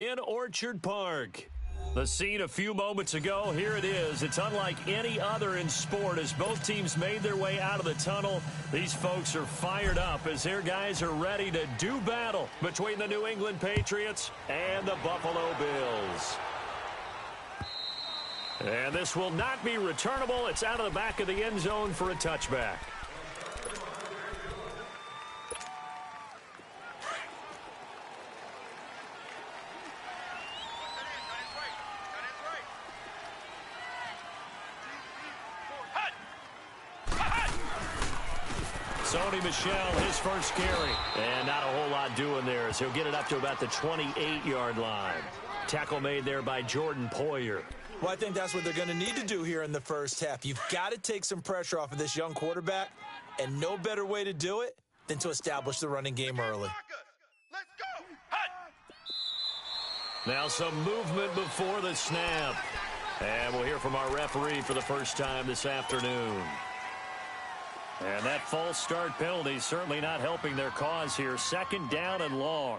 In Orchard Park. The scene a few moments ago, here it is. It's unlike any other in sport as both teams made their way out of the tunnel. These folks are fired up as their guys are ready to do battle between the New England Patriots and the Buffalo Bills. And this will not be returnable. It's out of the back of the end zone for a touchback. Sony Michel, his first carry. And not a whole lot doing there as he'll get it up to about the 28-yard line. Tackle made there by Jordan Poyer. Well, I think that's what they're going to need to do here in the first half. You've got to take some pressure off of this young quarterback, and no better way to do it than to establish the running game early. Let's go! Now some movement before the snap. And we'll hear from our referee for the first time this afternoon. And that false start penalty certainly not helping their cause here. Second down and long.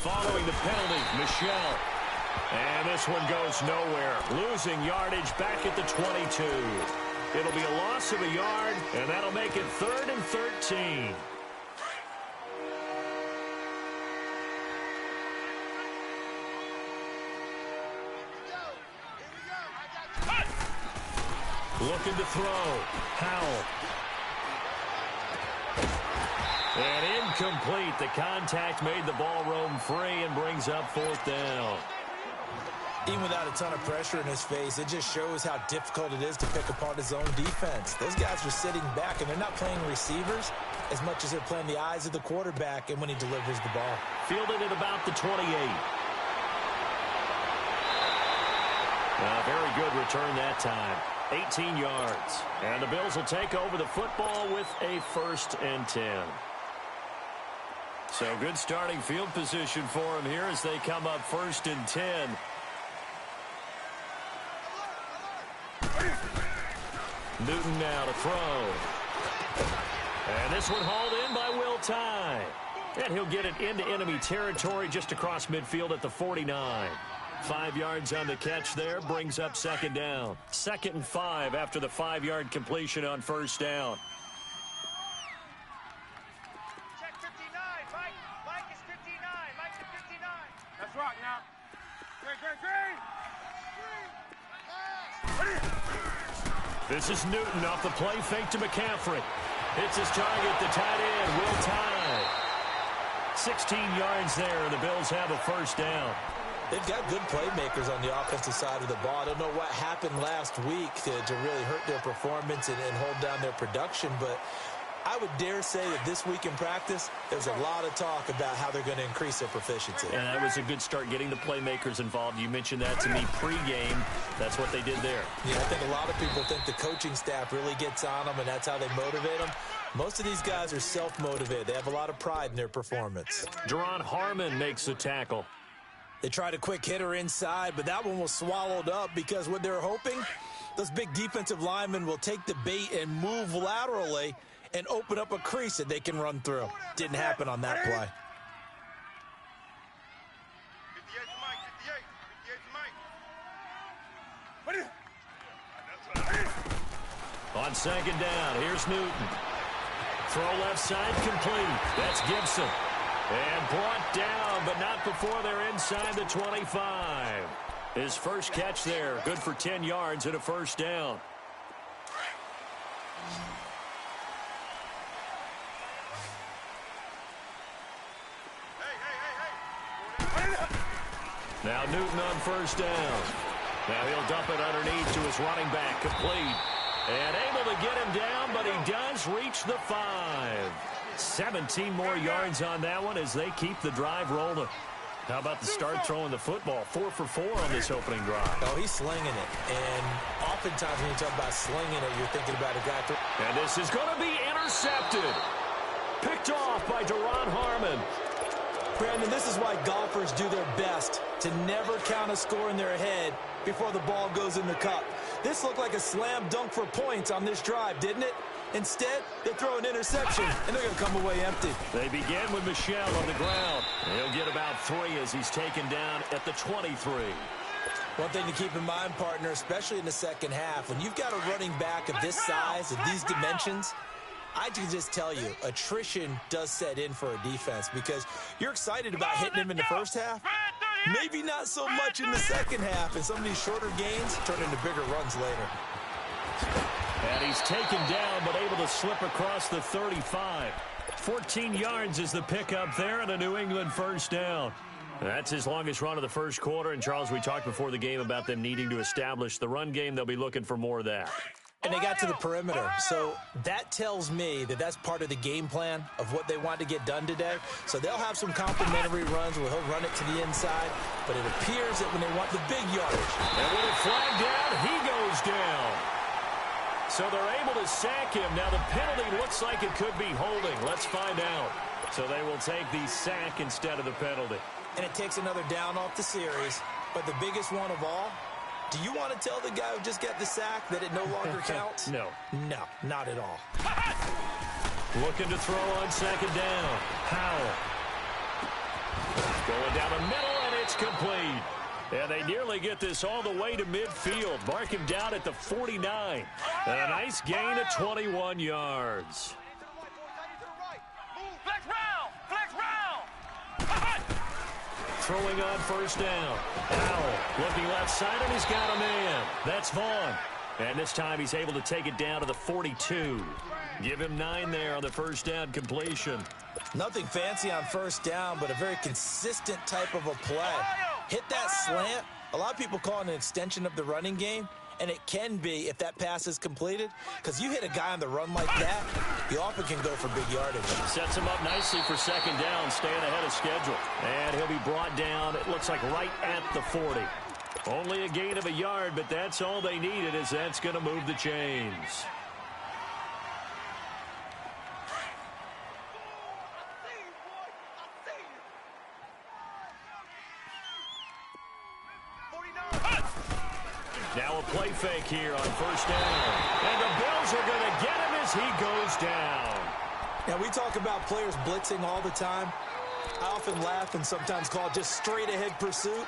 Following the penalty, Michel. And this one goes nowhere. Losing yardage back at the 22. It'll be a loss of a yard, and that'll make it 3rd and 13. Looking to throw. Howell. And incomplete. The contact made the ball roam free and brings up 4th down. Even without a ton of pressure in his face, it just shows how difficult it is to pick apart his own defense. Those guys are sitting back, and they're not playing receivers as much as they're playing the eyes of the quarterback and when he delivers the ball. Fielded at about the 28. A very good return that time. 18 yards. And the Bills will take over the football with a 1st and 10. So good starting field position for them here as they come up 1st and 10. Newton now to throw. And this one hauled in by Will Tye. And he'll get it into enemy territory just across midfield at the 49. 5 yards on the catch there, brings up 2nd down. 2nd and 5 after the 5-yard completion on 1st down. Check 59, Mike. Mike is 59. Mike is 59. Let's rock now. Green. This is Newton off the play fake to McCaffrey. Hits his target, the tight end, Will Tye. 16 yards there, and the Bills have a 1st down. They've got good playmakers on the offensive side of the ball. I don't know what happened last week to really hurt their performance and hold down their production, but I would dare say that this week in practice, there's a lot of talk about how they're going to increase their proficiency. And that was a good start getting the playmakers involved. You mentioned that to me pregame. That's what they did there. Yeah, I think a lot of people think the coaching staff really gets on them, and that's how they motivate them. Most of these guys are self-motivated. They have a lot of pride in their performance. Duron Harmon makes the tackle. They tried a quick hitter inside, but that one was swallowed up because what they're hoping, those big defensive linemen will take the bait and move laterally and open up a crease that they can run through. Didn't happen on that play. 58 Mike. On 2nd down, here's Newton. Throw left side complete. That's Gibson. And brought down, but not before they're inside the 25. His first catch there, good for 10 yards and a 1st down. Now Newton on 1st down. Now he'll dump it underneath to his running back, complete. And able to get him down, but he does reach the 5. 17 more yards on that one as they keep the drive rolling. How about the start throwing the football? 4 for 4 on this opening drive. Oh, he's slinging it. And oftentimes when you talk about slinging it, you're thinking about a guy. And this is going to be intercepted. Picked off by Duron Harmon. Brandon, this is why golfers do their best to never count a score in their head before the ball goes in the cup. This looked like a slam dunk for points on this drive, didn't it? Instead, they throw an interception, and they're going to come away empty. They begin with Michel on the ground. He'll get about 3 as he's taken down at the 23. One thing to keep in mind, partner, especially in the second half, when you've got a running back of this size and these dimensions, I can just tell you, attrition does set in for a defense because you're excited about hitting him in the first half. Maybe not so much in the second half, and some of these shorter gains turn into bigger runs later. And he's taken down but able to slip across the 35. 14 yards is the pickup there and a New England first down. That's his longest run of the first quarter. And, Charles, we talked before the game about them needing to establish the run game. They'll be looking for more of that. And they got to the perimeter. So that tells me that that's part of the game plan of what they want to get done today. So they'll have some complimentary runs where he'll run it to the inside. But it appears that when they want the big yardage. And with a flag down, he goes down. So they're able to sack him. Now the penalty looks like it could be holding. Let's find out. So they will take the sack instead of the penalty. And it takes another down off the series. But the biggest one of all, do you want to tell the guy who just got the sack that it no longer counts? No. No, not at all. Looking to throw on second down. Howell. Going down the middle, and it's complete. And they nearly get this all the way to midfield. Mark him down at the 49. And a nice gain of 21 yards. Flex round! Flex round! Throwing on first down. Howell looking left side, and he's got a man. That's Vaughn. And this time he's able to take it down to the 42. Give him 9 there on the first down completion. Nothing fancy on first down, but a very consistent type of a play. Hit that slant. A lot of people call it an extension of the running game, and it can be if that pass is completed, because you hit a guy on the run like that, you often can go for big yardage. Sets him up nicely for second down, staying ahead of schedule. And he'll be brought down, it looks like right at the 40. Only a gain of a yard, but that's all they needed, as that's going to move the chains. Now a play fake here on first down. And the Bills are going to get him as he goes down. Now, we talk about players blitzing all the time. I often laugh and sometimes call it just straight-ahead pursuit.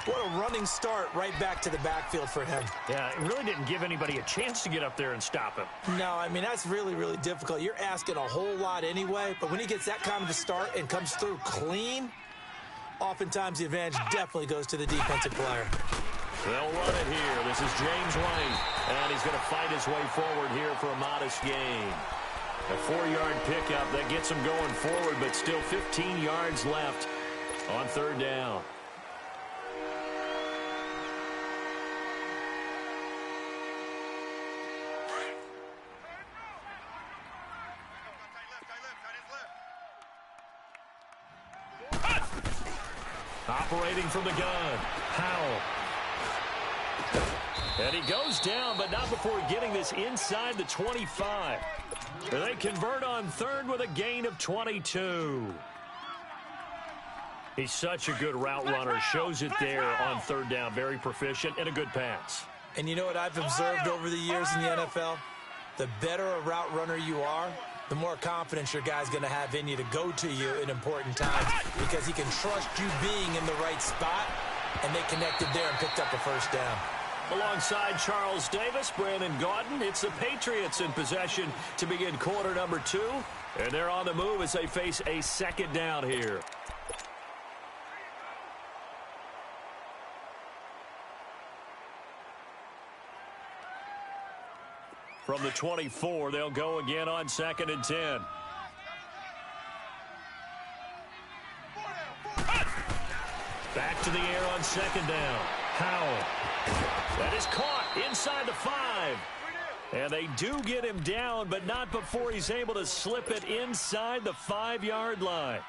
What a running start right back to the backfield for him. Yeah, it really didn't give anybody a chance to get up there and stop him. No, I mean, that's really, really difficult. You're asking a whole lot anyway, but when he gets that kind of a start and comes through clean, oftentimes the advantage definitely goes to the defensive player. They'll run it here. This is James White, and he's going to fight his way forward here for a modest gain. A 4-yard pickup that gets him going forward, but still 15 yards left on third down. Operating from the gun, Howell. And he goes down, but not before getting this inside the 25. And they convert on third with a gain of 22. He's such a good route runner. Shows it there on third down. Very proficient and a good pass. And you know what I've observed over the years in the NFL? The better a route runner you are, the more confidence your guy's going to have in you to go to you in important times because he can trust you being in the right spot, and they connected there and picked up a first down. Alongside Charles Davis, Brandon Gaudin, it's the Patriots in possession to begin quarter number 2. And they're on the move as they face a second down here. From the 24, they'll go again on 2nd and 10. Back to the air on second down. Howell. That is caught inside the 5. And they do get him down, but not before he's able to slip it inside the 5-yard line.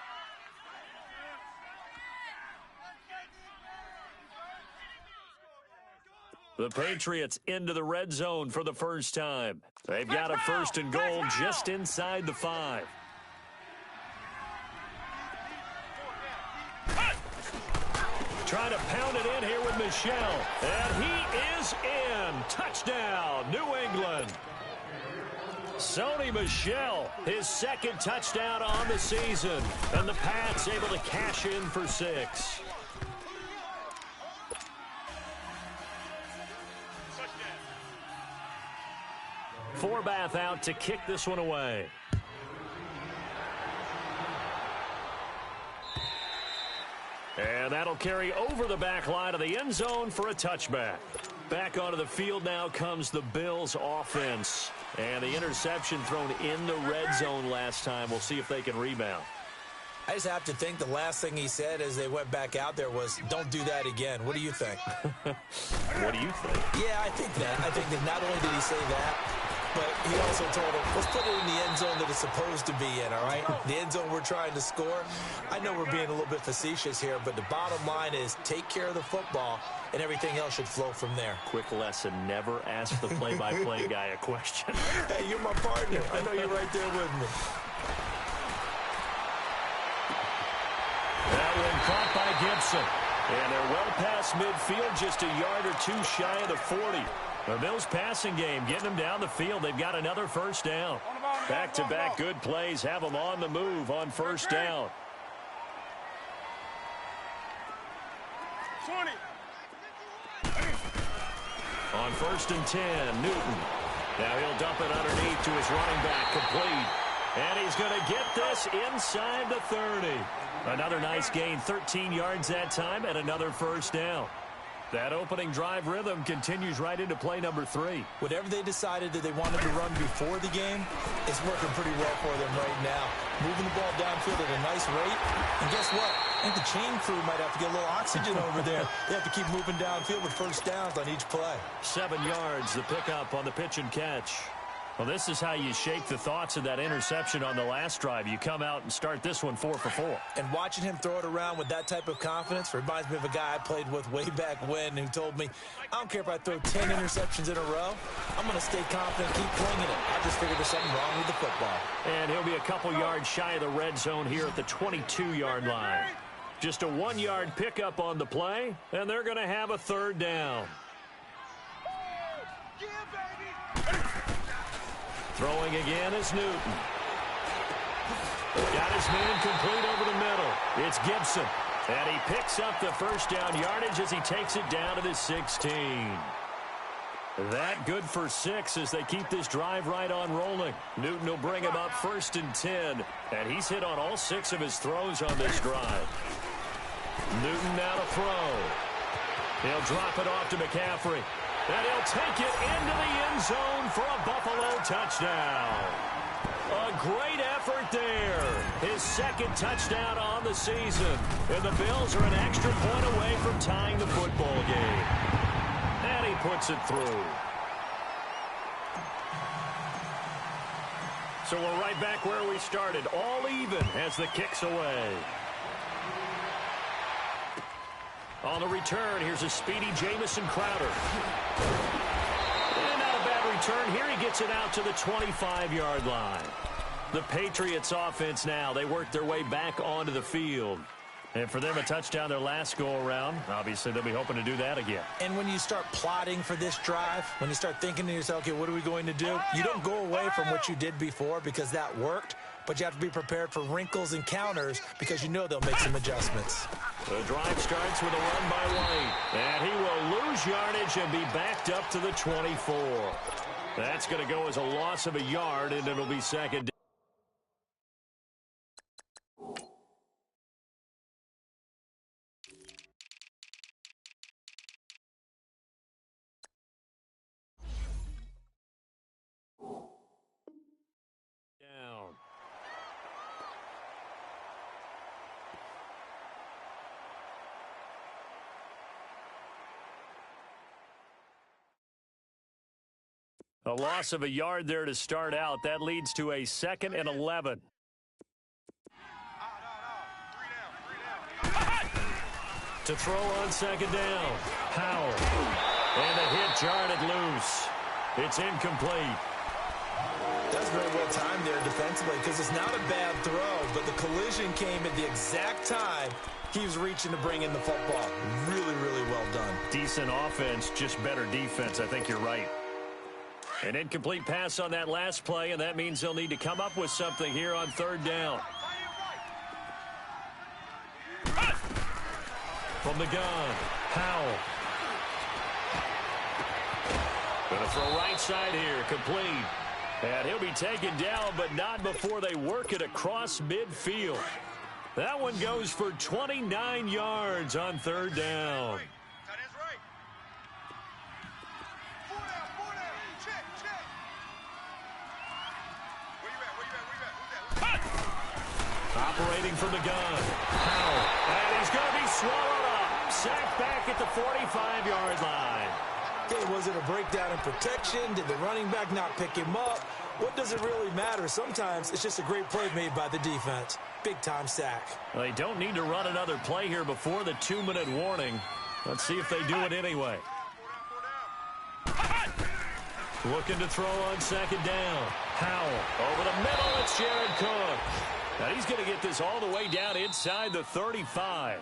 The Patriots into the red zone for the first time. They've got a 1st and goal just inside the 5. Trying to pound it in here with Michel. And he is in. Touchdown, New England. Sony Michel, his second touchdown on the season. And the Pats able to cash in for 6. Forbath out to kick this one away. And that'll carry over the back line of the end zone for a touchback. Back onto the field now comes the Bills offense. And the interception thrown in the red zone last time. We'll see if they can rebound. I just have to think the last thing he said as they went back out there was, don't do that again. What do you think? What do you think? Yeah, I think that not only did he say that, but he also told him, let's put it in the end zone that it's supposed to be in, all right? The end zone we're trying to score. I know we're being a little bit facetious here, but the bottom line is take care of the football, and everything else should flow from there. Quick lesson, never ask the play-by-play guy a question. Hey, you're my partner. I know you're right there with me. That one caught by Gibson. And they're well past midfield, just a yard or two shy of the 40. The Bills passing game getting them down the field. They've got another first down. Back-to-back good plays have them on the move on first down. 20. On 1st and 10, Newton. Now he'll dump it underneath to his running back, complete. And he's going to get this inside the 30. Another nice gain, 13 yards that time, and another first down. That opening drive rhythm continues right into play number 3. Whatever they decided that they wanted to run before the game, it's working pretty well for them right now. Moving the ball downfield at a nice rate. And guess what? I think the chain crew might have to get a little oxygen over there. They have to keep moving downfield with first downs on each play. 7 yards, the pickup on the pitch and catch. Well, this is how you shake the thoughts of that interception on the last drive. You come out and start this one 4 for 4. And watching him throw it around with that type of confidence reminds me of a guy I played with way back when who told me, I don't care if I throw 10 interceptions in a row. I'm going to stay confident, keep flinging it. I just figured there's something wrong with the football. And he'll be a couple yards shy of the red zone here at the 22-yard line. Just a 1-yard pickup on the play, and they're going to have a third down. Throwing again is Newton. Got his man complete over the middle. It's Gibson. And he picks up the first down yardage as he takes it down to the 16. That good for 6 as they keep this drive right on rolling. Newton will bring him up 1st and 10. And he's hit on all 6 of his throws on this drive. Newton now to throw. He'll drop it off to McCaffrey. And he'll take it into the end zone for a Buffalo touchdown. A great effort there. His second touchdown on the season. And the Bills are an extra point away from tying the football game. And he puts it through. So we're right back where we started. All even as the kick's away. On the return, here's a speedy Jamison Crowder. And not a bad return. Here he gets it out to the 25-yard line. The Patriots offense now, they work their way back onto the field. And for them, a touchdown their last go-around. Obviously, they'll be hoping to do that again. And when you start plotting for this drive, when you start thinking to yourself, okay, what are we going to do? You don't go away from what you did before because that worked, but you have to be prepared for wrinkles and counters because you know they'll make some adjustments. The drive starts with a run by White. And he will lose yardage and be backed up to the 24. That's going to go as a loss of a yard, and it'll be second. Down. A loss of a yard there to start out. That leads to a 2nd and 11. To throw on 2nd down. Powell. And the hit jarred it loose. It's incomplete. That's very well timed there defensively because it's not a bad throw, but the collision came at the exact time he was reaching to bring in the football. Really, really well done. Decent offense, just better defense. I think you're right. An incomplete pass on that last play, and that means they'll need to come up with something here on third down. From the gun, Howell. Going to throw right side here, complete. And he'll be taken down, but not before they work it across midfield. That one goes for 29 yards on third down. Operating from the gun. Howell. And he's going to be swallowed up. Sacked back at the 45-yard line. Okay, was it a breakdown in protection? Did the running back not pick him up? What does it really matter? Sometimes it's just a great play made by the defense. Big-time sack. Well, they don't need to run another play here before the 2-minute warning. Let's see if they do it anyway. Looking to throw on second down. Howell over the middle. It's Jared Cook. Now he's going to get this all the way down inside the 35.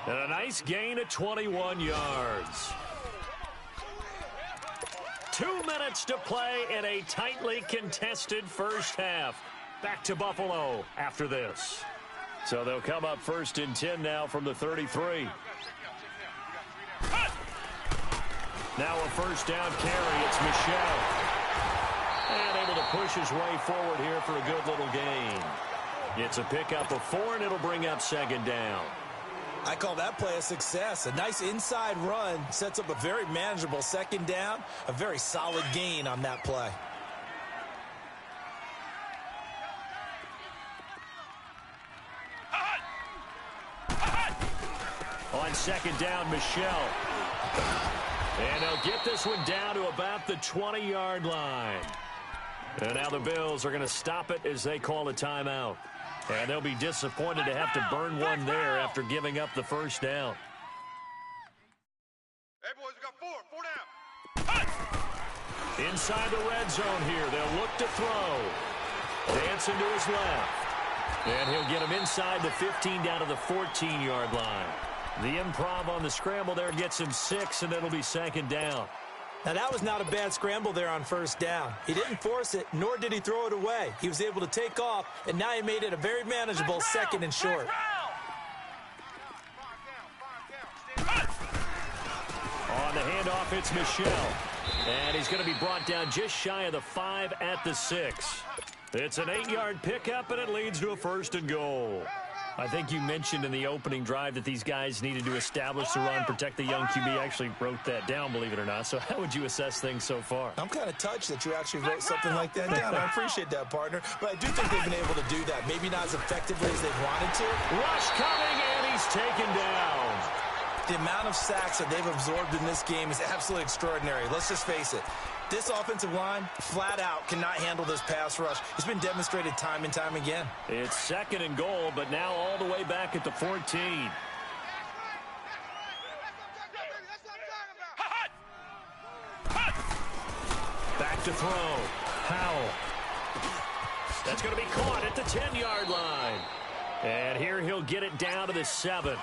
And a nice gain of 21 yards. 2 minutes to play in a tightly contested first half. Back to Buffalo after this. So they'll come up first and 10 now from the 33. Now a first down carry. It's Michel. And able to push his way forward here for a good little gain. It's a pickup of 4, and it'll bring up second down. I call that play a success. A nice inside run sets up a very manageable second down. A very solid gain on that play. On second down, Michel. And they'll get this one down to about the 20-yard line. And now the Bills are going to stop it as they call a timeout. And they'll be disappointed to have to burn one there after giving up the first down. Hey, boys, we got 4 down. Inside the red zone here. They'll look to throw. Dancing to his left. And he'll get him inside the 15 down to the 14-yard line. The improv on the scramble there gets him 6, and it'll be second down. Now, that was not a bad scramble there on first down. He didn't force it, nor did he throw it away. He was able to take off, and now he made it a very manageable second and short. On the handoff, it's Michel. And he's going to be brought down just shy of the 5 at the 6. It's an 8-yard pickup, and it leads to a first and goal. I think you mentioned in the opening drive that these guys needed to establish the run, protect the young QB. I actually wrote that down, believe it or not. So how would you assess things so far? I'm kind of touched that you actually wrote something like that down. I appreciate that, partner. But I do think they've been able to do that. Maybe not as effectively as they've wanted to. Rush coming, and he's taken down. The amount of sacks that they've absorbed in this game is absolutely extraordinary. Let's just face it. This offensive line, flat out, cannot handle this pass rush. It's been demonstrated time and time again. It's second and goal, but now all the way back at the 14. Back to throw. Howell. That's going to be caught at the 10-yard line. And here he'll get it down to the 7.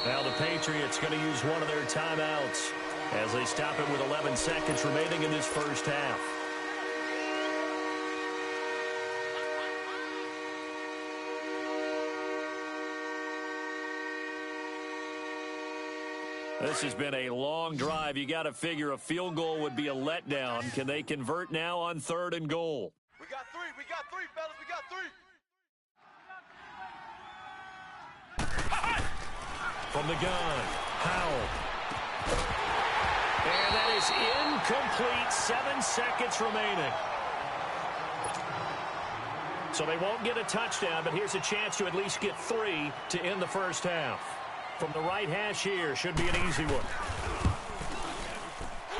Now the Patriots going to use one of their timeouts as they stop it with 11 seconds remaining in this first half. This has been a long drive. You got to figure a field goal would be a letdown. Can they convert now on third and goal? We got 3, fellas, we got 3. From the gun, Howell. And that is incomplete. 7 seconds remaining. So they won't get a touchdown, but here's a chance to at least get 3 to end the first half. From the right hash here, should be an easy one.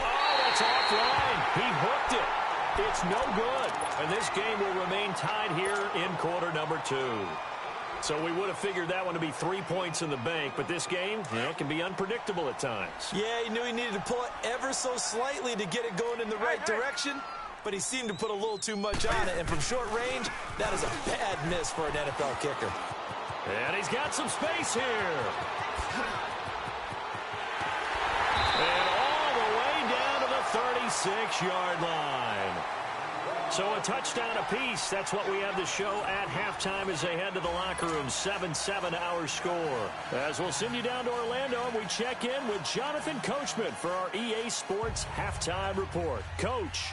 Oh, that's offline. He hooked it. It's no good. And this game will remain tied here in quarter number 2. So we would have figured that one to be 3 points in the bank, but this game, can be unpredictable at times. Yeah, he knew he needed to pull it ever so slightly to get it going in the right direction, but he seemed to put a little too much on it, and from short range, that is a bad miss for an NFL kicker. And he's got some space here. And all the way down to the 26-yard line. So a touchdown apiece. That's what we have to show at halftime as they head to the locker room. 7-7 our score. As we'll send you down to Orlando, and we check in with Jonathan Coachman for our EA Sports Halftime Report. Coach,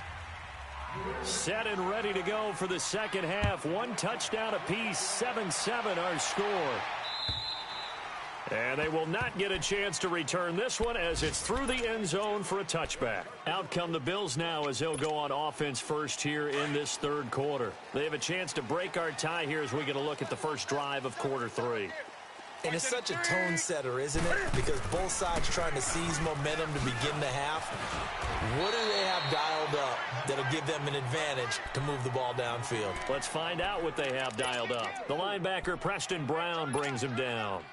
set and ready to go for the second half. One touchdown apiece. 7-7 our score. And they will not get a chance to return this one as it's through the end zone for a touchback. Out come the Bills now as they'll go on offense first here in this third quarter. They have a chance to break our tie here as we get a look at the first drive of quarter three. And it's such a tone setter, isn't it? Because both sides trying to seize momentum to begin the half. What do they have dialed up that'll give them an advantage to move the ball downfield? Let's find out what they have dialed up. The linebacker, Preston Brown, brings him down.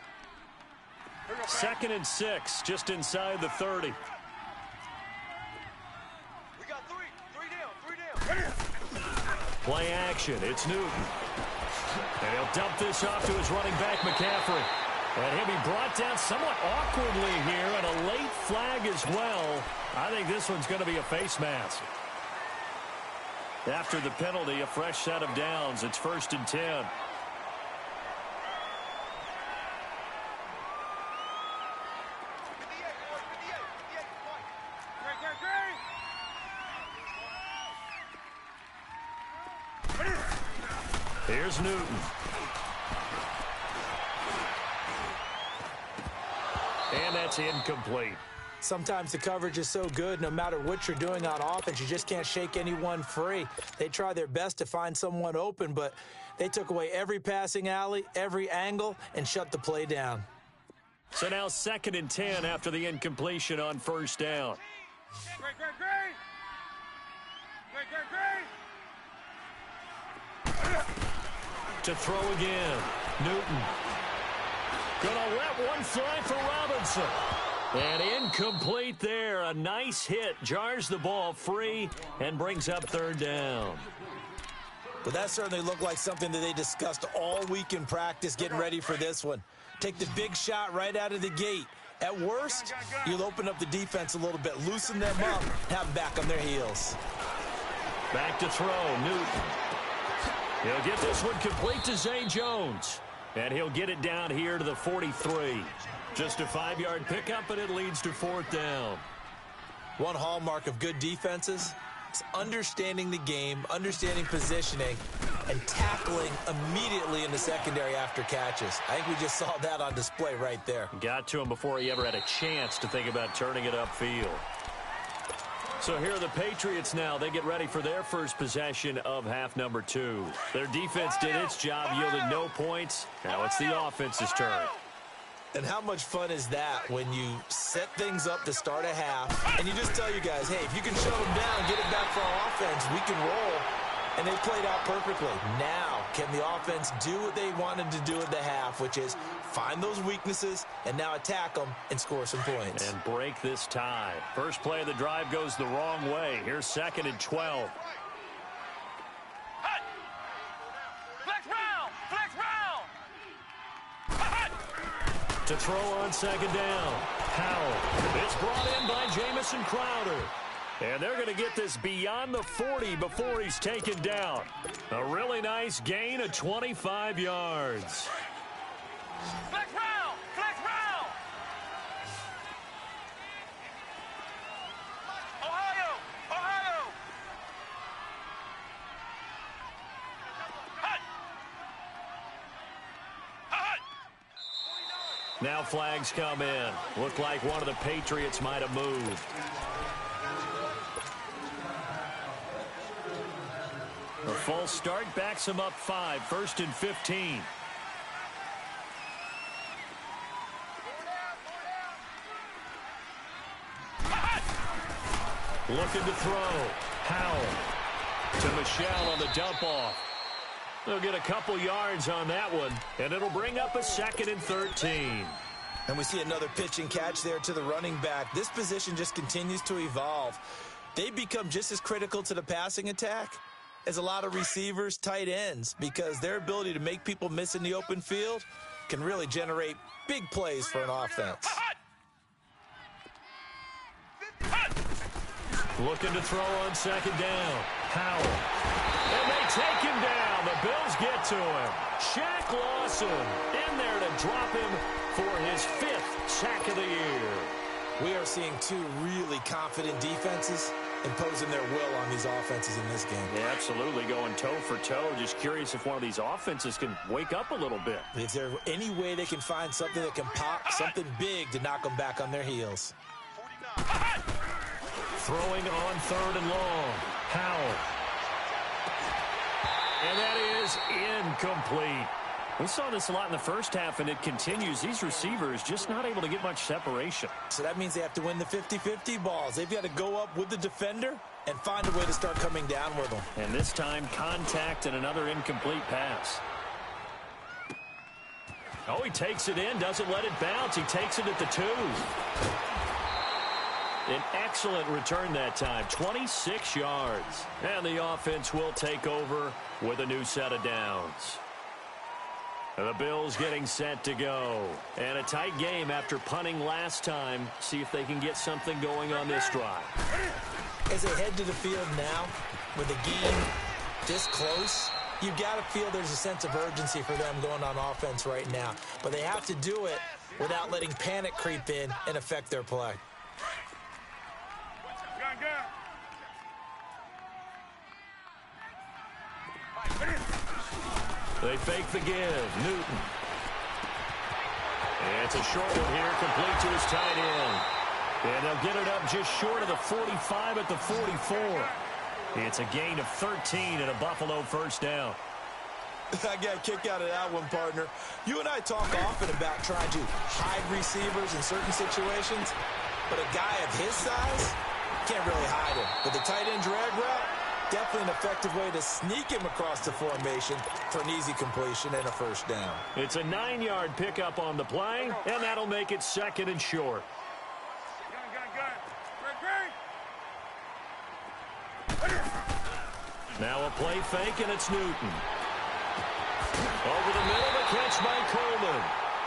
2nd and 6, just inside the 30. We got three down. Play action, it's Newton. And he'll dump this off to his running back, McCaffrey. And he'll be brought down somewhat awkwardly here, and a late flag as well. I think this one's going to be a face mask. After the penalty, a fresh set of downs. It's 1st and 10. Here's Newton. And that's incomplete. Sometimes the coverage is so good, no matter what you're doing on offense, you just can't shake anyone free. They try their best to find someone open, but they took away every passing alley, every angle, and shut the play down. So now 2nd and 10 after the incompletion on first down. Great. To throw again. Newton. Gonna let one fly for Robinson. And incomplete there. A nice hit. Jars the ball free and brings up 3rd down. But that certainly looked like something that they discussed all week in practice getting ready for this one. Take the big shot right out of the gate. At worst, you'll open up the defense a little bit, loosen them up, have them back on their heels. Back to throw. Newton. He'll get this one complete to Zay Jones. And he'll get it down here to the 43. Just a 5-yard pickup, and it leads to 4th down. One hallmark of good defenses is understanding the game, understanding positioning, and tackling immediately in the secondary after catches. I think we just saw that on display right there. Got to him before he ever had a chance to think about turning it upfield. So here are the Patriots now. They get ready for their first possession of half number 2. Their defense did its job, yielded no points. Now it's the offense's turn. And how much fun is that when you set things up to start a half, and you just tell you guys, hey, if you can shut them down, get it back for our offense, we can roll. And they played out perfectly. Now, can the offense do what they wanted to do at the half, which is find those weaknesses and now attack them and score some points. And break this tie. First play of the drive goes the wrong way. Here's 2nd and 12. Flex round. To throw on 2nd down. Powell. It's brought in by Jamison Crowder. And they're going to get this beyond the 40 before he's taken down. A really nice gain of 25 yards. Flex round. Ohio. Now flags come in. Looked like one of the Patriots might have moved. A false start backs him up 5. 1st and 15. Looking to throw. Powell to Michelle on the dump off. They'll get a couple yards on that one, and it'll bring up a 2nd and 13. And we see another pitch and catch there to the running back. This position just continues to evolve. They become just as critical to the passing attack as a lot of receivers, tight ends, because their ability to make people miss in the open field can really generate big plays for an offense. Looking to throw on second down. Howell. And they take him down. The Bills get to him. Shaq Lawson in there to drop him for his 5th sack of the year. We are seeing two really confident defenses imposing their will on these offenses in this game. Yeah, absolutely, going toe for toe. Just curious if one of these offenses can wake up a little bit. Is there any way they can find something that can pop, something big to knock them back on their heels? Throwing on 3rd and long. Howell. And that is incomplete. We saw this a lot in the first half, and it continues. These receivers just not able to get much separation. So that means they have to win the 50-50 balls. They've got to go up with the defender and find a way to start coming down with them. And this time, contact and another incomplete pass. Oh, he takes it in, doesn't let it bounce. He takes it at the 2. An excellent return that time, 26 yards. And the offense will take over with a new set of downs. The Bills getting set to go. And a tight game after punting last time. See if they can get something going on this drive. As they head to the field now, with the game this close, you've got to feel there's a sense of urgency for them going on offense right now. But they have to do it without letting panic creep in and affect their play. They fake the give. Newton. And it's a short one here, complete to his tight end. And they'll get it up just short of the 45 at the 44. It's a gain of 13 and a Buffalo first down. I got a kick out of that one, partner. You and I talk often about trying to hide receivers in certain situations, but a guy of his size can't really hide him. But the tight end drag route, definitely an effective way to sneak him across the formation for an easy completion and a first down. It's a 9-yard pickup on the play, and that'll make it 2nd and short. Now a play fake, and it's Newton. Over the middle, the catch by Coleman.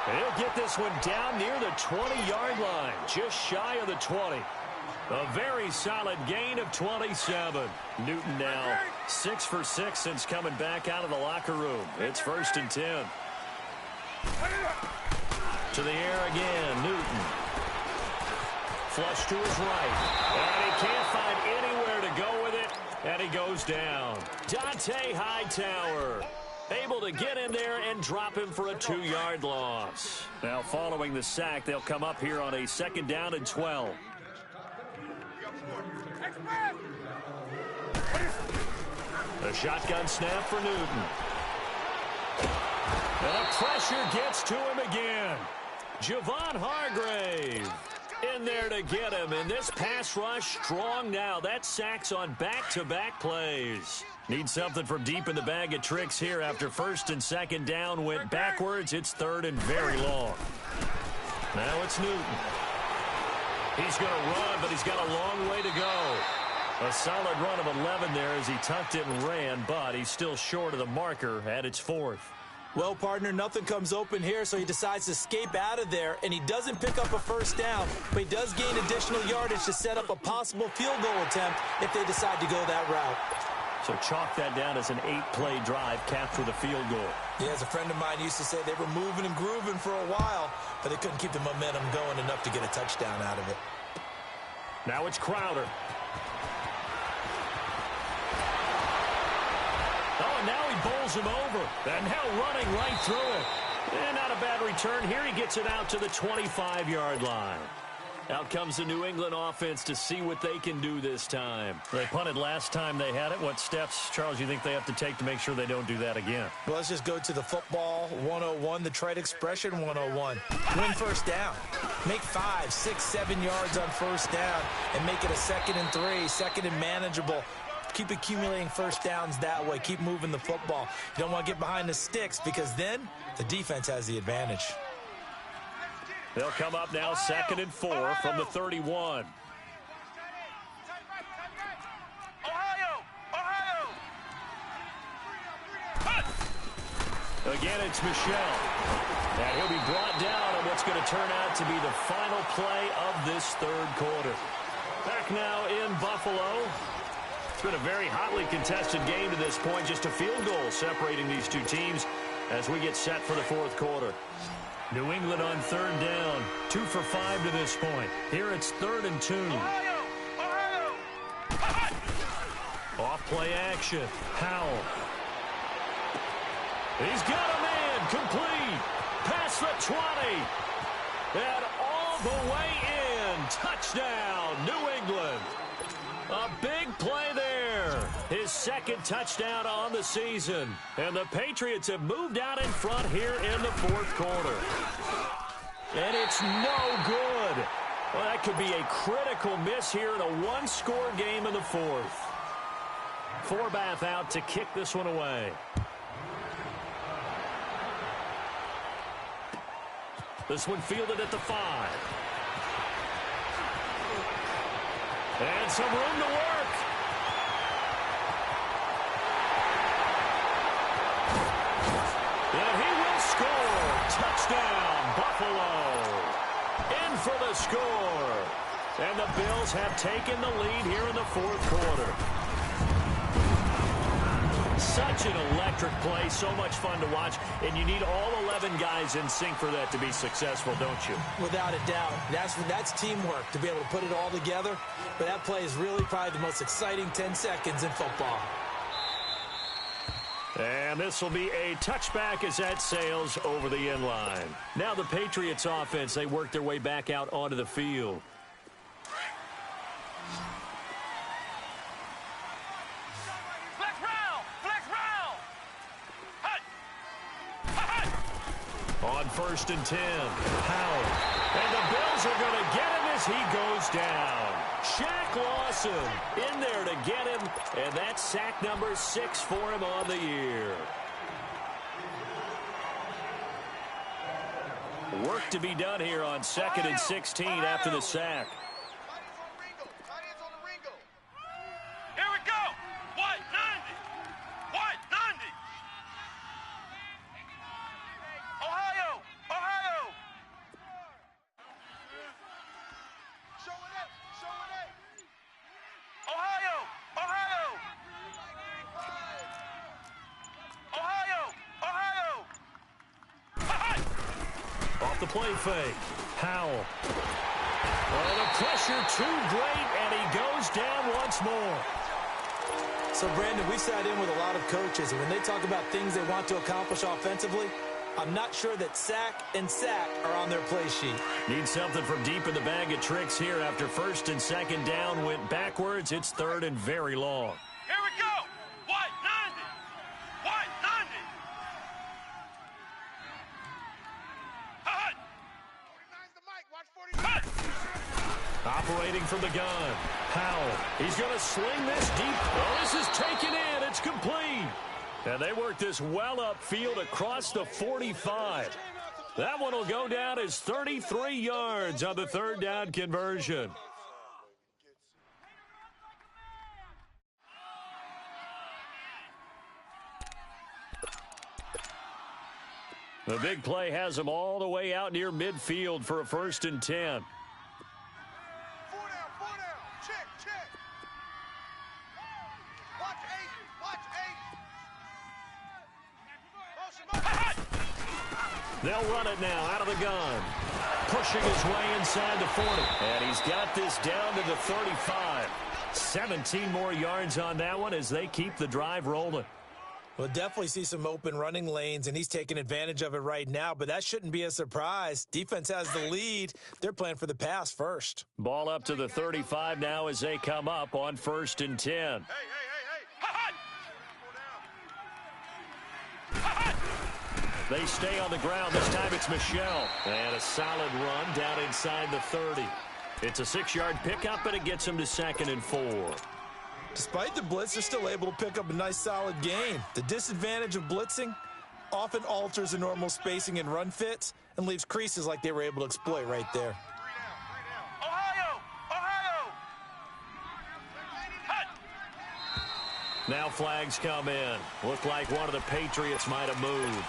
And he'll get this one down near the 20-yard line, just shy of the 20. A very solid gain of 27. Newton now 6 for 6 since coming back out of the locker room. It's 1st and 10. To the air again, Newton. Flush to his right. And he can't find anywhere to go with it. And he goes down. Dante Hightower able to get in there and drop him for a 2-yard loss. Now following the sack, they'll come up here on a 2nd down and 12. A shotgun snap for Newton. And the pressure gets to him again. Javon Hargrave in there to get him. And this pass rush strong now. That sacks on back-to-back plays. Need something from deep in the bag of tricks here after 1st and 2nd down went backwards. It's 3rd and very long. Now it's Newton. He's going to run, but he's got a long way to go. A solid run of 11 there as he tucked it and ran, but he's still short of the marker at its 4th. Well, partner, nothing comes open here, so he decides to escape out of there, and he doesn't pick up a first down, but he does gain additional yardage to set up a possible field goal attempt if they decide to go that route. So chalk that down as an 8-play drive capped with a field goal. Yeah, as a friend of mine used to say, they were moving and grooving for a while, but they couldn't keep the momentum going enough to get a touchdown out of it. Now it's Crowder. Oh, and now he bowls him over. And now running right through it. And not a bad return here. He gets it out to the 25-yard line. Out comes the New England offense to see what they can do this time. They punted last time they had it. What steps, Charles, you think they have to take to make sure they don't do that again? Well, let's just go to the football 101, the trade expression 101. Win first down. Make 5, 6, 7 yards on first down and make it a 2nd and 3, 2nd and manageable. Keep accumulating first downs that way. Keep moving the football. You don't want to get behind the sticks because then the defense has the advantage. They'll come up now 2nd and 4 from the 31. Again, it's Michel. And he'll be brought down on what's going to turn out to be the final play of this 3rd quarter. Back now in Buffalo. It's been a very hotly contested game to this point. Just a field goal separating these two teams as we get set for the fourth quarter. New England on third down. 2 for 5 to this point. Here it's 3rd and 2. Ohio! Off play action. Howell. He's got a man. Complete. Past the 20. And all the way in. Touchdown, New England. A big play there. His second touchdown on the season. And the Patriots have moved out in front here in the fourth quarter. And it's no good. Well, that could be a critical miss here in a one-score game in the fourth. Forbath out to kick this one away. This one fielded at the 5. And some room to work. And he will score. Touchdown, Buffalo. In for the score. And the Bills have taken the lead here in the fourth quarter. Such an electric play, so much fun to watch, and you need all 11 guys in sync for that to be successful, don't you? Without a doubt. That's teamwork to be able to put it all together. But that play is really probably the most exciting 10 seconds in football. And this will be a touchback as that sails over the end line. Now the Patriots offense, they work their way back out onto the field. On 1st and 10, Howell. And the Bills are going to get him as he goes down. Shaq Lawson in there to get him, and that's sack number 6 for him on the year. Work to be done here on 2nd and 16 after the sack. Here we go. White 90. White 90. Ohio. Off the play fake. Howell. Oh, the pressure too great, and he goes down once more. So, Brandon, we sat in with a lot of coaches, and when they talk about things they want to accomplish offensively, I'm not sure that sack and sack are on their play sheet. Need something from deep in the bag of tricks here after 1st and 2nd down went backwards. It's 3rd and very long. Here we go. White 90. White 90. Hut. 49's the mic. Watch 49. Operating from the gun. Howell. He's going to sling this deep. Oh, this is taken in. It's complete. And they work this well upfield across the 45. That one will go down as 33 yards on the 3rd down conversion. The big play has them all the way out near midfield for a 1st and 10. 4 down. Check. Watch 8. They'll run it now out of the gun. Pushing his way inside the 40. And he's got this down to the 35. 17 more yards on that one as they keep the drive rolling. We'll definitely see some open running lanes, and he's taking advantage of it right now, but that shouldn't be a surprise. Defense has the lead. They're playing for the pass first. Ball up to the 35 now as they come up on 1st and 10. Hey. They stay on the ground. This time it's Michelle. And a solid run down inside the 30. It's a 6-yard pickup, and it gets them to 2nd and 4. Despite the blitz, they're still able to pick up a nice, solid gain. The disadvantage of blitzing often alters the normal spacing and run fits and leaves creases like they were able to exploit right there. Ohio. Now flags come in. Looked like one of the Patriots might have moved.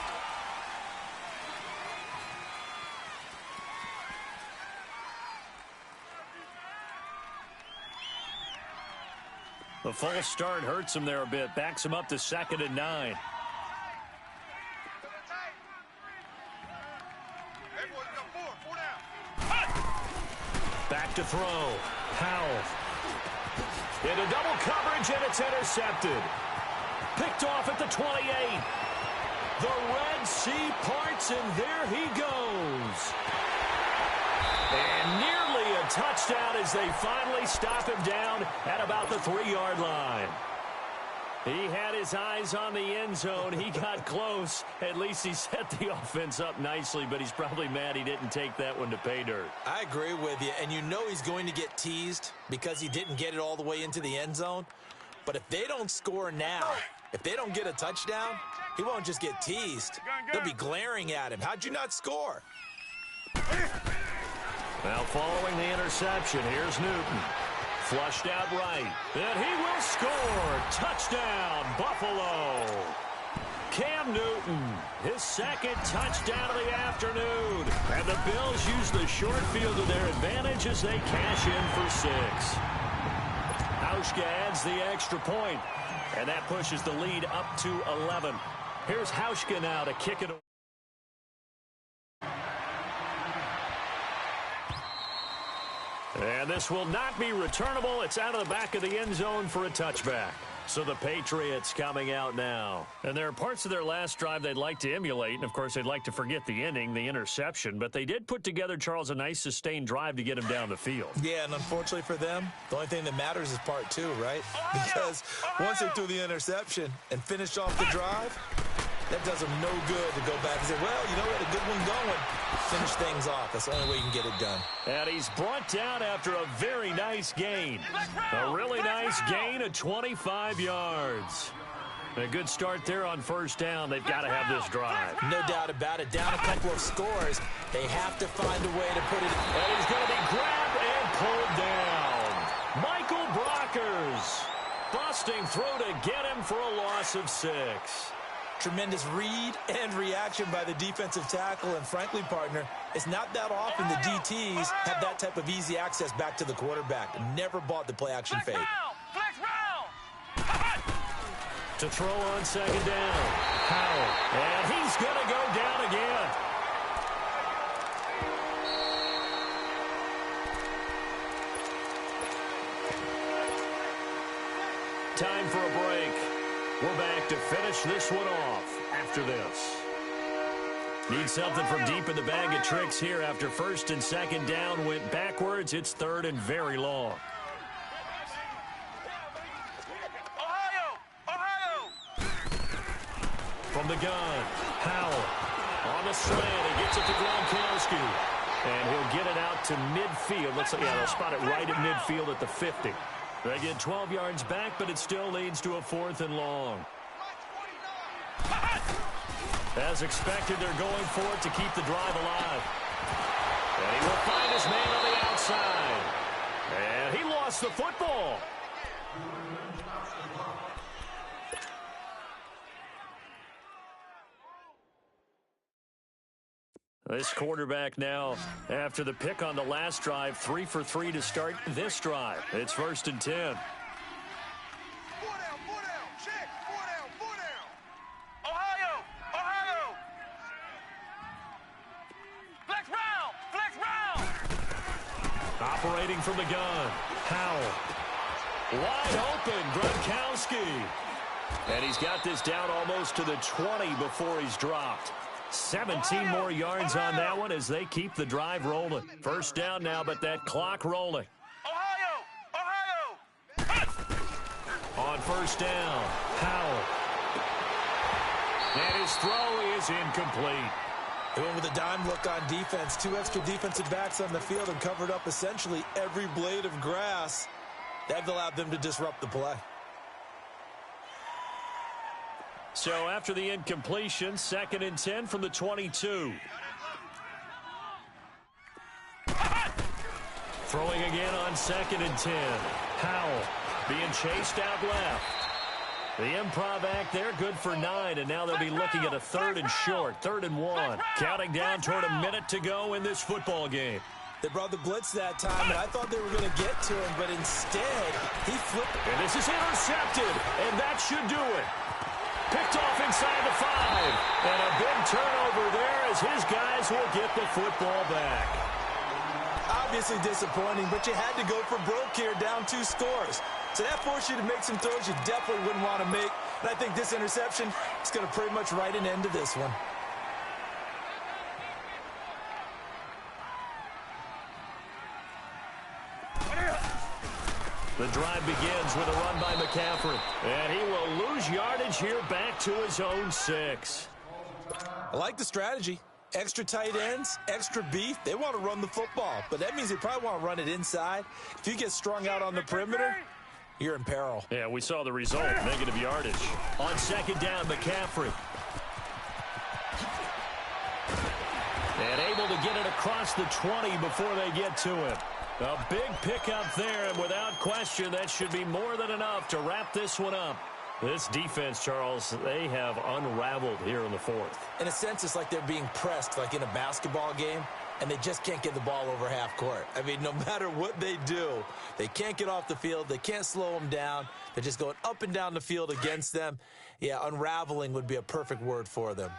The false start hurts him there a bit. Backs him up to 2nd and 9. Back to throw. Howell. Into double coverage, and it's intercepted. Picked off at the 28. The Red Sea parts, and there he goes. And nearly a touchdown as they finally stop him down at about the 3-yard line. He had his eyes on the end zone. He got close. At least he set the offense up nicely, but he's probably mad he didn't take that one to pay dirt. I agree with you, and you know he's going to get teased because he didn't get it all the way into the end zone. But if they don't score now, if they don't get a touchdown, he won't just get teased. They'll be glaring at him. How'd you not score? Now following the interception, here's Newton. Flushed out right. And he will score. Touchdown, Buffalo. Cam Newton, his 2nd touchdown of the afternoon. And the Bills use the short field to their advantage as they cash in for 6. Hauschka adds the extra point, and that pushes the lead up to 11. Here's Hauschka now to kick it away. And this will not be returnable. It's out of the back of the end zone for a touchback. So the Patriots coming out now. And there are parts of their last drive they'd like to emulate. And, of course, they'd like to forget the ending, the interception. But they did put together, Charles, a nice sustained drive to get him down the field. Yeah, and unfortunately for them, the only thing that matters is part 2, right? Because once they threw the interception and finished off the drive, that does them no good to go back and say, well, you know, we had a good one going. Finish things off. That's the only way you can get it done. And he's brought down after a very nice gain. A really nice gain of 25 yards. A good start there on 1st down. They've got to have this drive. No doubt about it. Down a couple of scores. They have to find a way to put it in. And he's going to be grabbed and pulled down. Michael Brockers busting through to get him for a loss of 6. Tremendous read and reaction by the defensive tackle. And frankly, partner, it's not that often the DTs have that type of easy access back to the quarterback. Never bought the play-action fake. To throw on 2nd down. Howell. And he's going to go down again. Time for a break. We're back to finish this one off after this. Need something from deep in the bag of tricks here after 1st and 2nd down went backwards. It's 3rd and very long. From the gun, Howell on the slant. He gets it to Gronkowski. And he'll get it out to midfield. Looks like, yeah, they'll spot it right at midfield at the 50. They get 12 yards back, but it still leads to a 4th and long. As expected, they're going for it to keep the drive alive. And he will find his man on the outside. And he lost the football. This quarterback now, after the pick on the last drive, 3 for 3 to start this drive. It's 1st and 10. 4 down, check, 4 down. Ohio. Flex round. Operating from the gun, Howell. Wide open, Gronkowski. And he's got this down almost to the 20 before he's dropped. 17 more yards on that one as they keep the drive rolling. 1st down now, but that clock rolling. Ohio. On 1st down, Howell. And his throw is incomplete. They went with a dime look on defense. 2 extra defensive backs on the field and covered up essentially every blade of grass. That allowed them to disrupt the play. So after the incompletion, 2nd and 10 from the 22. Throwing again on 2nd and 10. Howell being chased out left. The improv act there, good for 9, and now they'll be looking at a 3rd and short, 3rd and 1. Counting down toward a minute to go in this football game. They brought the blitz that time, and I thought they were going to get to him, but instead, he flipped. And this is intercepted, and that should do it. Picked off inside the 5, and a big turnover there as his guys will get the football back. Obviously disappointing, but you had to go for broke here, down 2 scores. So that forced you to make some throws you definitely wouldn't want to make. And I think this interception is going to pretty much write an end to this one. The drive begins with a run by McCaffrey. And he will lose yardage here back to his own 6. I like the strategy. Extra tight ends, extra beef. They want to run the football, but that means they probably want to run it inside. If you get strung out on the perimeter, you're in peril. Yeah, we saw the result, negative yardage. On second down, McCaffrey. And able to get it across the 20 before they get to him. A big pickup there, and without question, that should be more than enough to wrap this one up. This defense, Charles, they have unraveled here in the 4th. In a sense, it's like they're being pressed, like in a basketball game, and they just can't get the ball over half court. I mean, no matter what they do, they can't get off the field. They can't slow them down. They're just going up and down the field against them. Yeah, unraveling would be a perfect word for them.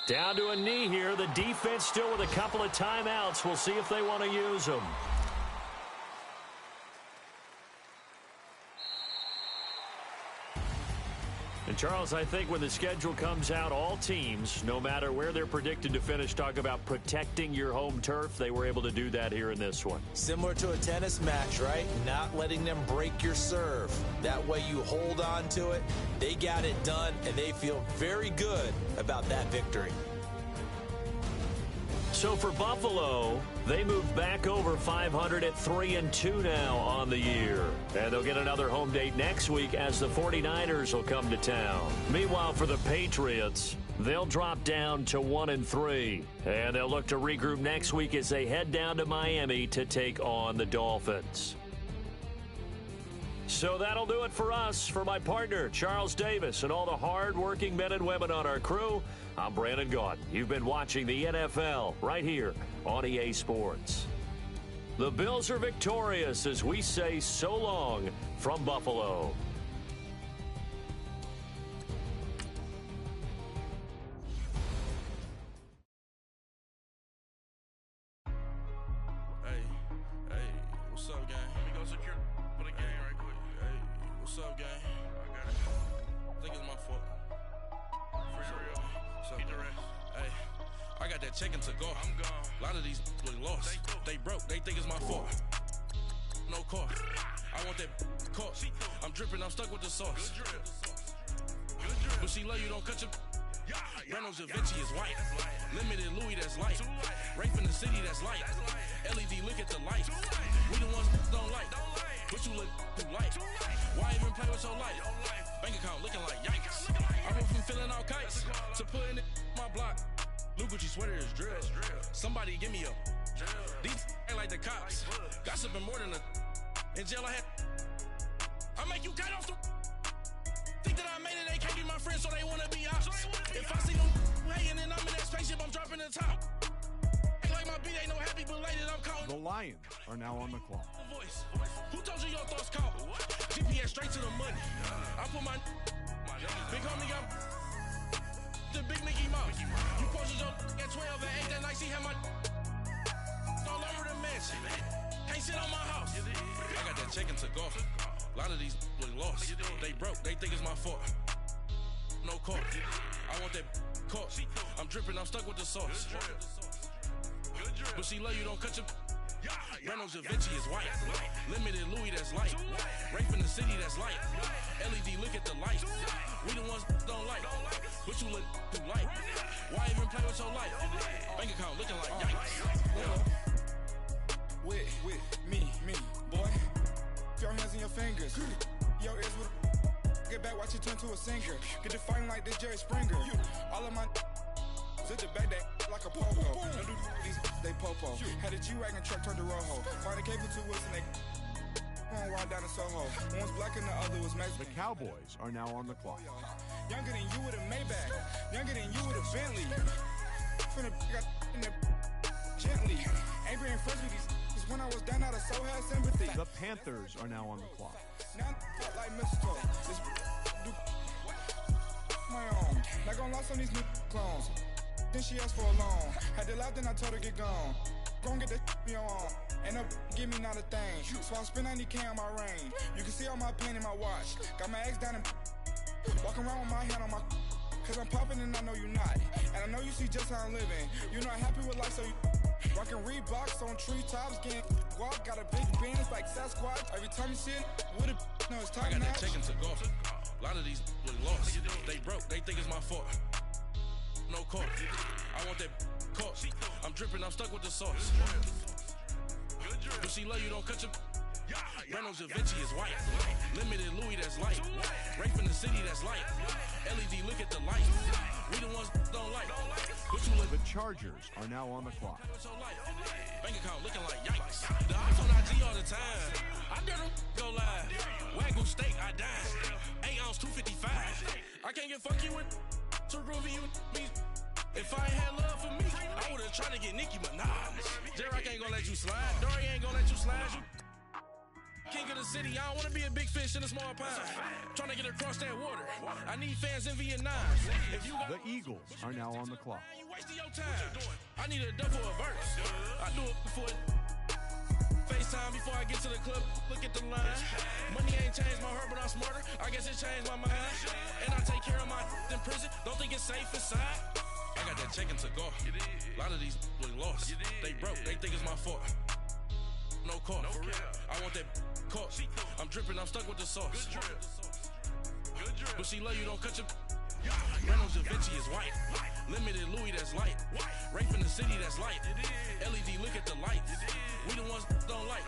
Down to a knee here. The defense still with a couple of timeouts. We'll see if they want to use them. And, Charles, I think when the schedule comes out, all teams, no matter where they're predicted to finish, talk about protecting your home turf. They were able to do that here in this one. Similar to a tennis match, right? Not letting them break your serve. That way you hold on to it. They got it done, and they feel very good about that victory. So for Buffalo, they moved back over 500 at 3-2 now on the year. And they'll get another home date next week as the 49ers will come to town. Meanwhile, for the Patriots, they'll drop down to 1-3. And they'll look to regroup next week as they head down to Miami to take on the Dolphins. So that'll do it for us. For my partner, Charles Davis, and all the hard-working men and women on our crew, I'm Brandon Gaudin. You've been watching the NFL right here on EA Sports. The Bills are victorious as we say so long from Buffalo. Hey, what's up, gang? Let me go secure for the game right quick. Hey, what's up, gang? I got it. I think it's my fault. Keep the rest. Hey, I got that chicken to go. I'm gone. A lot of these look lost. They broke. They think it's my fault. No car. I want that car. I'm dripping. I'm stuck with the sauce. Good drip. But she love you. Don't cut your. Reynolds Da Vinci is white. Limited Louis, that's light. Rape in the city, that's light. LED, look at the light. We the ones don't like. But you look too light. Why even play with your life? Bank account looking like yikes. I went from filling out kites to putting it in my block. Blue Gucci sweater is drill. Somebody give me a. These ain't like the cops. Gossiping more than a. In jail I had. I make you cut off the. Think that I made it, they can't be my friends, so they wanna be ops. If I see them hanging and I'm in that spaceship, I'm dropping the top. Ain't like my beat ain't no happy, but later I'm counting. The Lions are now on the clock. Voice. Who told you your thoughts count? GPS straight to the money. I put my big homie got the big Mickey Mouse. You posted your at 12 and 8 that night, she had my all over the mansion. Can't sit on my house. I got that chicken to go. A lot of these look lost. They broke. They think it's my fault. No car. I want that car. I'm dripping. I'm stuck with the sauce. But she love you. Don't cut your. Reynolds Da Vinci is white. Limited Louis, that's light. Rape in the city, that's light. LED, look at the light. We the ones don't like. But you look too light. Why even play with your life? Bank account looking like yikes. watch it turn to a singer. Get it fighting like this Jerry Springer. All of my sit the back that like a popo. Don't do these they popo. Had a G-Wagon truck turned to Rojo. Find a cable 2 wheels and they on ride down to Soho. One was black and the other was Mexican. The Cowboys are now on the clock. Younger than you with a Maybach. Younger than you with a Bentley. Finna got in the gently. Ain't being friends with these cause when I was down out of so had sympathy. The Panthers are now on the clock. Now I'm like mistletoe. This do my own. Not gonna lost on these new clones. Then she asked for a loan. Had to laugh, then I told her get gone. Gon' get that me on. And up, give me not a thing. So I spend 90K on my range. You can see all my pain in my watch. Got my ex down and walking around with my hand on my. Cause I'm popping and I know you not. And I know you see just how I'm living. You're not happy with life, so you rockin' Reeboks on treetops, getting guap. Got a big Benz like Sasquatch. Every time you see it, with a no, it's time. I got that chicken to go. A lot of these was lost. They broke, they think it's my fault. No court. I want that court. I'm dripping, I'm stuck with the sauce. If she love you, don't cut your. Reynolds Da Vinci is white. Limited Louis, that's light. Rape in the city, that's light. LED, look at the light. We the ones don't like. What you look? The Chargers are now on the clock. Bank account looking like yikes. The ops on IG all the time. I dare them go live. Wagyu steak, I dine. 8 ounce, 255. I can't get funky with to groovy you me. If I ain't had love for me, I would've tried to get Nicki Minaj. J-Rock ain't gonna let you slide. Dory ain't gonna let you slide. You king of the city, I don't wanna be a big fish in a small pond. Trying to get across that water. I need fans in Vietnam. If you got The Eagles are now on the clock. you wasting your time. I need a double a verse. I do it before FaceTime before I get to the club. Look at the line. Money ain't changed my heart, but I'm smarter. I guess it changed my mind. And I take care of my in prison. Don't think it's safe inside. I got that chicken to go. A lot of these was lost. They broke. They think it's my fault. No court. I want that court. I'm dripping. I'm stuck with the sauce. But she love you, don't cut your. Reynolds Da Vinci is white. Limited Louis, that's light. Rape in the city, that's light. LED, look at the lights. We the ones don't like.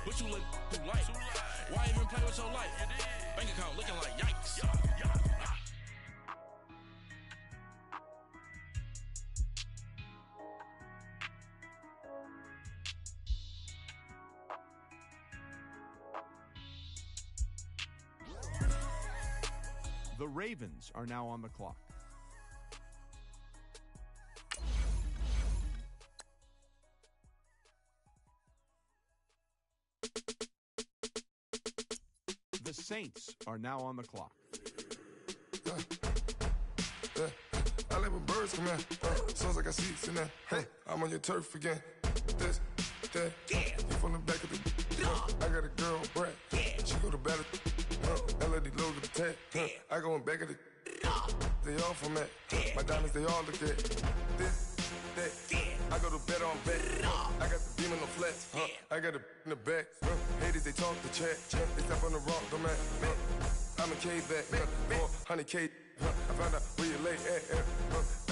But you look too light. Why even play with your life? Bank account looking like yikes. The Ravens are now on the clock. The Saints are now on the clock. I live with birds come in. Sounds like I see seats in there. Hey, I'm on your turf again. This, that, you from the back of the. I got a girl, Brad. She go to battle. LED load of the tag. I go in back of the. They all from that. My diamonds, they all look at. This, that. I go to bed on bed. I got the beam in the flats. I got it in the back. Haters, they talk the chat. They step on the rock, the man. I'm a K-back. 400K. I found out where you lay at.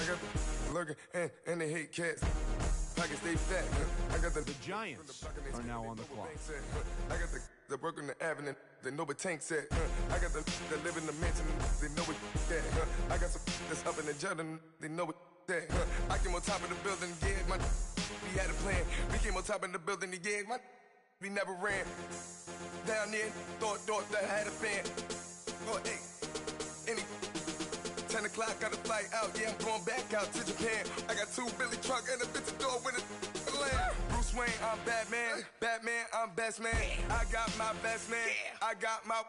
I got the lurking and they hate cats. Pockets stay fat. I got the Giants are now on the clock. I got the work on the avenue. They know what Tank said. I got the that live in the mansion. They know what that. I got some that's up in the Jordan. They know what that. I came on top of the building again. My we had a plan. We came on top of the building again. My we never ran down there. Thought that I had a fan. Oh, hey, any 10 o'clock, got a flight out. Yeah, I'm going back out to Japan. I got 2 Billy truck and a bitch door with a land. Bruce Wayne, I'm Batman. Batman, I'm best man. I got my best man. I got my.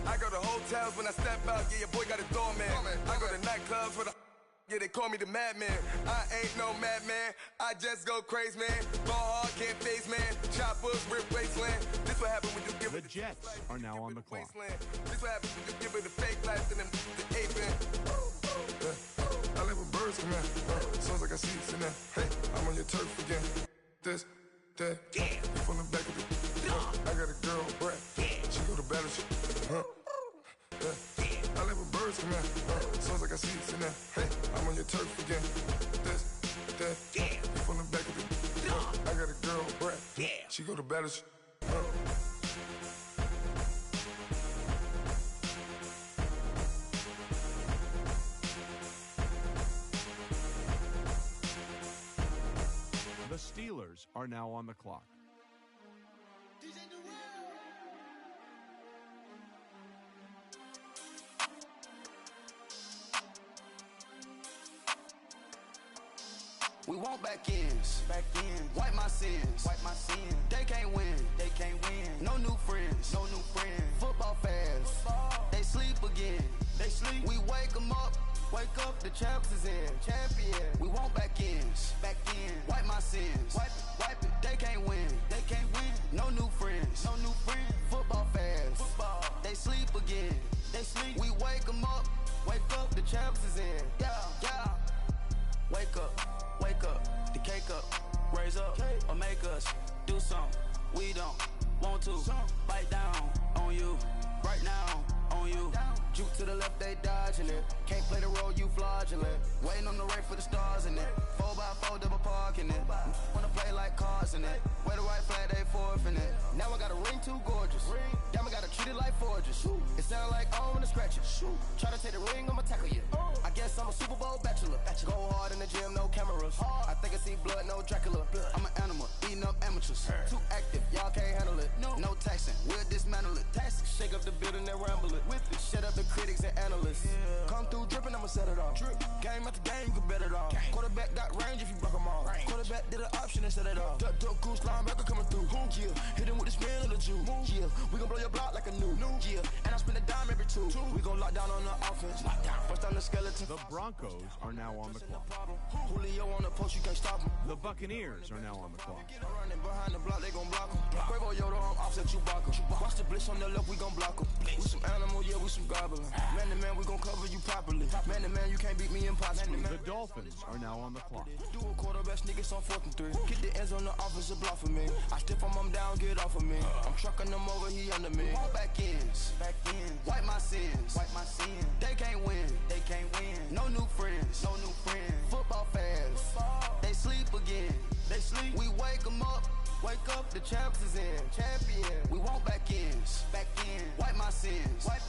I go to hotels when I step out. Yeah, your boy got a doorman. I go to nightclubs with a. Yeah, they call me the madman. I ain't no madman. I just go crazy, man. Ball hard, can't face, man. Choppers, rip wasteland. This what happen when you give The it Jets are now on the clock. This what happens when you give it a fake life and then the aping. I live with birds come in. Sounds like I see seats in there. Hey, I'm on your turf again. This, that, you from the back of the. I got a girl, Brad. She go to battle. I live with birds come in. Sounds like I see seats in there. Hey, I'm on your turf again. This, that, you from the back of the. I got a girl, Brad. She go to battle. Steelers are now on the clock. We want back ends. Wipe my sins. They can't win. No new friends. Football fans. They sleep again. We wake them up. Wake up, the champs is in. Champion. We want back ends. Wipe my sins. Wipe it. They can't win. No new friends. Football fans. They sleep again. We wake them up. Wake up, the champs is in. Yeah. Wake up, the cake up, raise up, or make us do something we don't want to. Bite down on you, right now on you. Juke to the left, they dodging it. Can't play the role, you fraudulent. Waiting on the right for the stars in it. 4x4 double parking it. Wanna play like cars in it. Wear the right flag, they forfeiting it. Now I got a ring too gorgeous. Damn, I gotta treat it like forges. It sound like I wanna scratch it. Try to take the ring, I'ma tackle you. I guess I'm a Super Bowl bachelor. Go hard in the gym, no cameras. I think I see blood, no Dracula. I'm an animal, eating up amateurs. Too active, y'all can't handle it. No taxing, we'll dismantle it. Shake up the building and ramble it. Shut up the critics and analysts. Come through dripping, I'ma set it off. Game after game, you can bet it off. Quarterback got range if you block them all. Quarterback did an option and set it off. Duck goose linebacker coming through. Yeah, hit him with the spin of the Jew. Yeah, we gon' blow your block like a new. Yeah, and I spend a dime every two. We gon' lock down on the offense. Bust down the skeleton. The Broncos are now on the clock. Julio on the post, you can't stop him. The Buccaneers are now on the clock. Running behind the block, they gon' block him. Quavo Yoda on offset Chewbacca. Watch the blitz on the left, we gon' block him. We some animal, yeah, we some gobbler. Man to man, we gon' cover you properly. Man to man, you can't beat me impossibly. The Dolphins are now on the clock. Do a quarterback sneakers on 4th and 3. Get the ends on the offensive block for me. I stiff him down, get off of me. I'm trucking them over, he under me. All back ends. Wipe my sins. They can't win. No new friends. Football fans. They sleep again. We wake them up. Wake up, the champs is in. Champion. We want back ends. Wipe my sins. Wipe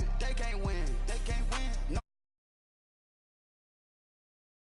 it. They can't win.